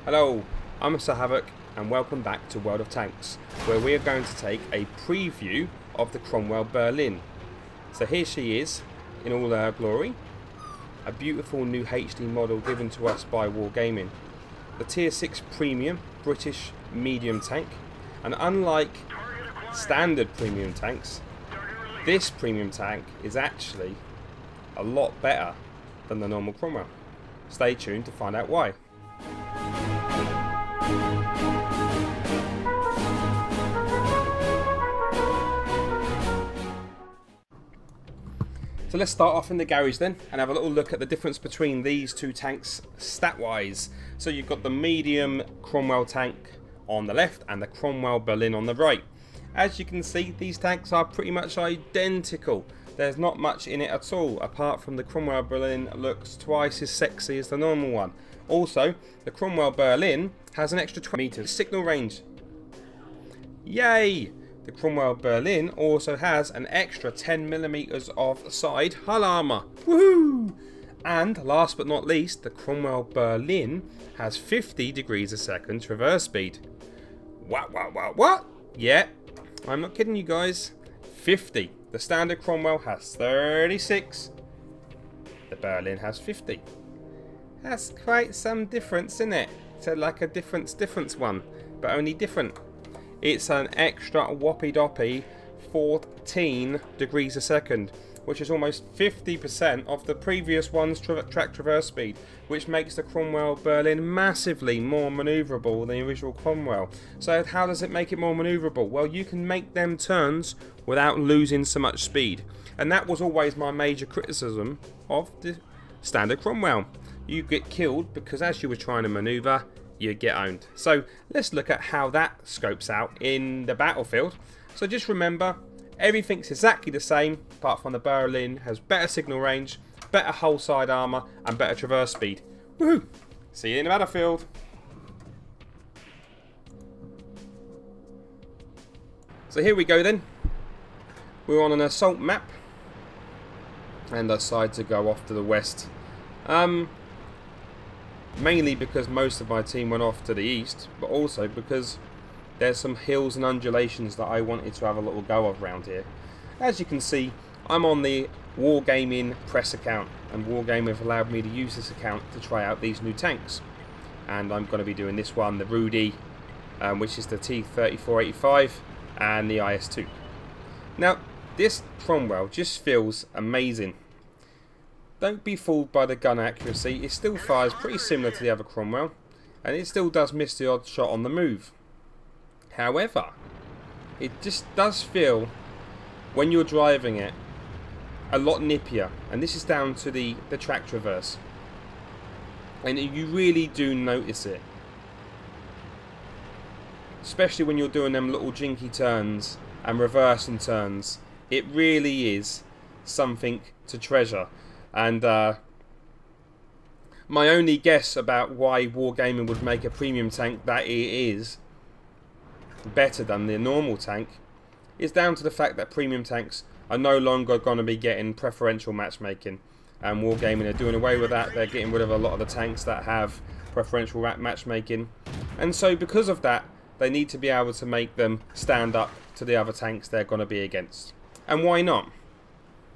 Hello, I'm sir.havoc and welcome back to World of Tanks, where we are going to take a preview of the Cromwell Berlin. So here she is in all her glory, a beautiful new HD model given to us by WarGaming. The Tier 6 Premium British medium tank, and unlike standard premium tanks, this premium tank is actually a lot better than the normal Cromwell. Stay tuned to find out why. So let's start off in the garage then and have a little look at the difference between these two tanks stat wise. So you've got the medium Cromwell tank on the left and the Cromwell Berlin on the right. As you can see, these tanks are pretty much identical. There's not much in it at all, apart from the Cromwell Berlin looks twice as sexy as the normal one. Also, the Cromwell Berlin has an extra 20 meters signal range. Yay! The Cromwell Berlin also has an extra 10mm of side hull armour. Woohoo! And last but not least, the Cromwell Berlin has 50 degrees a second traverse speed. What? Yeah, I'm not kidding you guys. 50. The standard Cromwell has 36. The Berlin has 50. That's quite some difference, isn't it? So like a difference one, but only different. It's an extra whoppy-doppy 14 degrees a second, which is almost 50% of the previous one's track traverse speed, which makes the Cromwell Berlin massively more manoeuvrable than the original Cromwell. So how does it make it more manoeuvrable? Well, you can make them turns without losing so much speed. And that was always my major criticism of the standard Cromwell. You get killed because as you were trying to manoeuvre, you get owned. So let's look at how that scopes out in the battlefield. So just remember, everything's exactly the same, apart from the Berlin has better signal range, better hull side armour, and better traverse speed. Woohoo! See you in the battlefield. So here we go then. We're on an assault map, and I decide to go off to the west. Mainly because most of my team went off to the east, but also because there's some hills and undulations that I wanted to have a little go of around here. As you can see, I'm on the WarGaming press account, and WarGaming have allowed me to use this account to try out these new tanks. And I'm going to be doing this one, the Rudy, which is the T3485, and the IS2. Now, this Cromwell just feels amazing. Don't be fooled by the gun accuracy, it still fires pretty similar to the other Cromwell, and it still does miss the odd shot on the move. However, it just does feel, when you're driving it, a lot nippier, and this is down to the track traverse. And you really do notice it. Especially when you're doing them little jinky turns and reversing turns. It really is something to treasure. And my only guess about why WarGaming would make a premium tank that it is better than the normal tank is down to the fact that premium tanks are no longer going to be getting preferential matchmaking, and WarGaming are doing away with that. They're getting rid of a lot of the tanks that have preferential matchmaking, and so because of that they need to be able to make them stand up to the other tanks they're going to be against. And why not?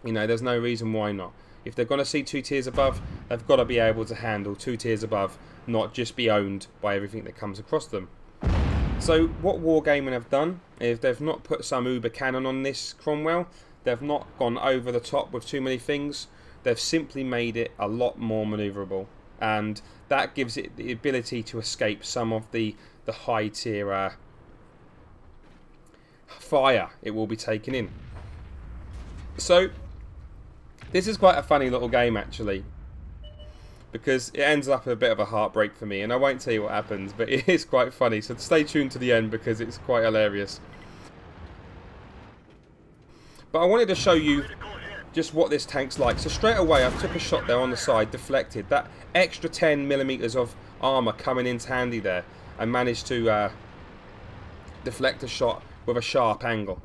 You know, there's no reason why not. If they're going to see 2 tiers above, they've got to be able to handle 2 tiers above, not just be owned by everything that comes across them. So what WarGaming have done is they've not put some uber cannon on this Cromwell. They've not gone over the top with too many things. They've simply made it a lot more manoeuvrable, and that gives it the ability to escape some of the high tier fire it will be taken in. So this is quite a funny little game actually, because it ends up a bit of a heartbreak for me, and I won't tell you what happens, but it is quite funny, so stay tuned to the end because it's quite hilarious. But I wanted to show you just what this tank's like. So straight away I took a shot there on the side, deflected. That extra 10mm of armour coming into handy there, and managed to deflect a shot with a sharp angle.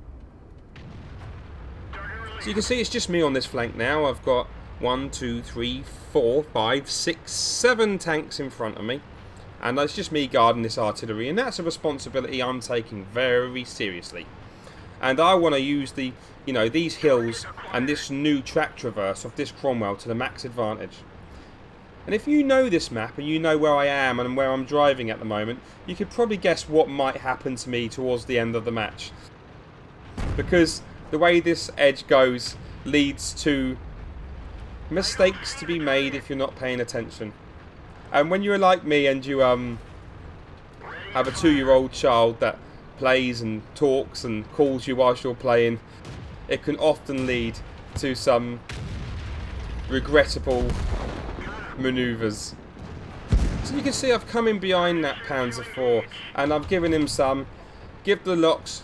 So you can see it's just me on this flank now. I've got 1, 2, 3, 4, 5, 6, 7 tanks in front of me. And it's just me guarding this artillery, and that's a responsibility I'm taking very seriously. And I want to use the, you know, these hills and this new track traverse of this Cromwell to the max advantage. And if you know this map and you know where I am and where I'm driving at the moment, you could probably guess what might happen to me towards the end of the match. Because the way this edge goes leads to mistakes to be made if you're not paying attention. And when you're like me and you have a 2-year-old child that plays and talks and calls you whilst you're playing, it can often lead to some regrettable manoeuvres. So you can see I've come in behind that Panzer IV and I've given him give the locks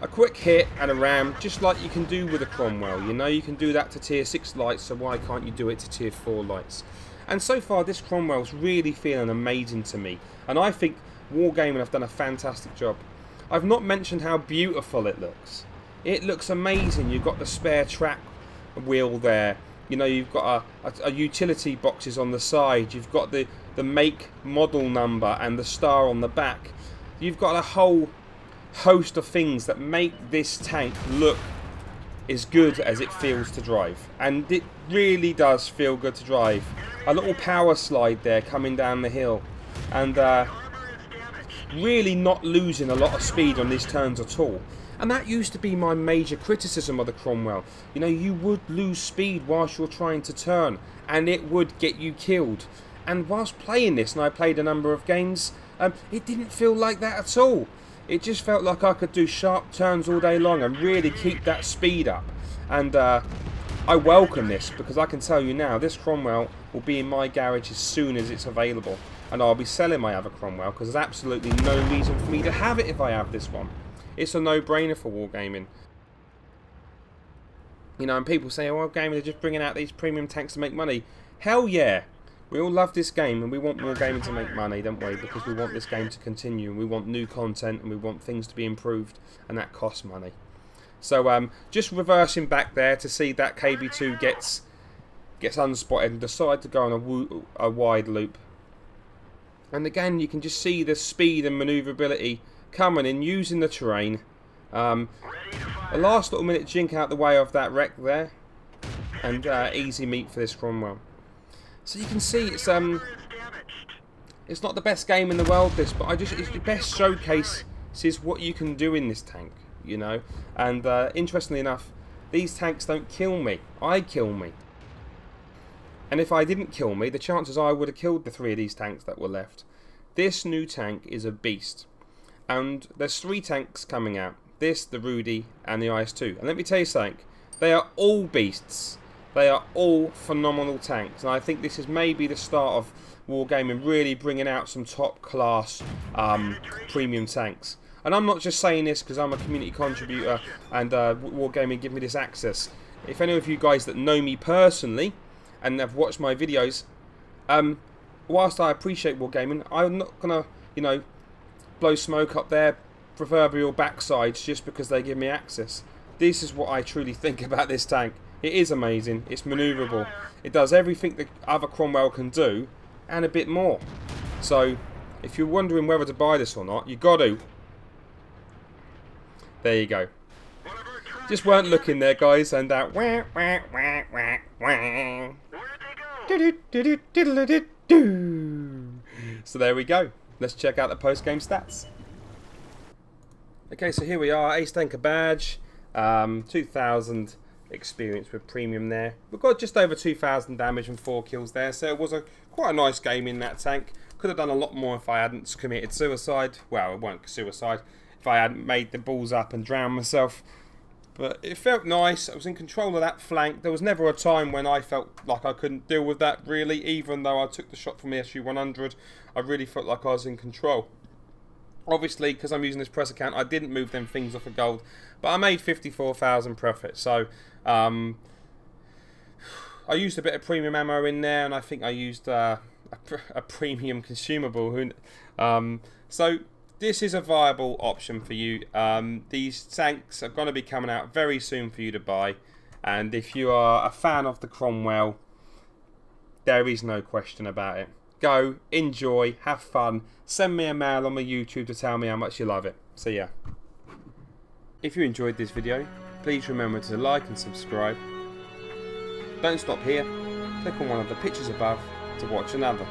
a quick hit and a ram, just like you can do with a Cromwell. You know, you can do that to tier 6 lights, so why can't you do it to tier 4 lights? And so far this Cromwell's really feeling amazing to me, and I think WarGaming have done a fantastic job. I've not mentioned how beautiful it looks. It looks amazing. You've got the spare track wheel there. You know, you've got a utility boxes on the side. You've got the make, model number and the star on the back. You've got a whole host of things that make this tank look as good as it feels to drive. And it really does feel good to drive. A little power slide there coming down the hill. And really not losing a lot of speed on these turns at all. And that used to be my major criticism of the Cromwell. You know, you would lose speed whilst you're trying to turn, and it would get you killed. And whilst playing this, and I played a number of games, it didn't feel like that at all. It just felt like I could do sharp turns all day long and really keep that speed up. And I welcome this, because I can tell you now, this Cromwell will be in my garage as soon as it's available. And I'll be selling my other Cromwell, because there's absolutely no reason for me to have it if I have this one. It's a no-brainer for WarGaming. You know, and people say, oh, WarGaming, they're just bringing out these premium tanks to make money. Hell yeah! We all love this game, and we want WarGaming to make money, don't we? Because we want this game to continue, and we want new content, and we want things to be improved, and that costs money. So, just reversing back there to see that KB2 gets unspotted and decide to go on a wide loop. And again, you can just see the speed and manoeuvrability coming in, using the terrain. A last little minute jink out the way of that wreck there, and easy meat for this Cromwell. So you can see it's not the best game in the world, this, but it's the best showcase is what you can do in this tank, you know. And interestingly enough, these tanks don't kill me. I kill me. And if I didn't kill me, the chances are I would have killed the 3 of these tanks that were left. This new tank is a beast. And there's 3 tanks coming out. This, the Rudy, and the IS-2. And let me tell you something. They are all beasts. They are all phenomenal tanks. And I think this is maybe the start of WarGaming really bringing out some top-class premium tanks. And I'm not just saying this because I'm a community contributor and WarGaming give me this access. If any of you guys that know me personally and have watched my videos, whilst I appreciate WarGaming, I'm not going to, you know, blow smoke up their proverbial backsides just because they give me access. This is what I truly think about this tank. It is amazing. It's manoeuvrable. It does everything the other Cromwell can do and a bit more. So if you're wondering whether to buy this or not, you got to. There you go. Just weren't looking there, guys, and that so there we go. Let's check out the post-game stats. Okay, so here we are, Ace Tanker badge, 2,000 experience with premium there. We've got just over 2,000 damage and 4 kills there, so it was quite a nice game in that tank. Could have done a lot more if I hadn't committed suicide. Well, it wasn't suicide. If I hadn't made the balls up and drowned myself. But it felt nice. I was in control of that flank. There was never a time when I felt like I couldn't deal with that, really. Even though I took the shot from the SU-100, I really felt like I was in control. Obviously, because I'm using this press account, I didn't move them things off of gold. But I made 54,000 profit. So, I used a bit of premium ammo in there. And I think I used a premium consumable. So, this is a viable option for you. These tanks are going to be coming out very soon for you to buy. And if you are a fan of the Cromwell, there is no question about it. Go, enjoy, have fun. Send me a mail on my YouTube to tell me how much you love it. See ya. If you enjoyed this video, please remember to like and subscribe. Don't stop here. Click on one of the pictures above to watch another.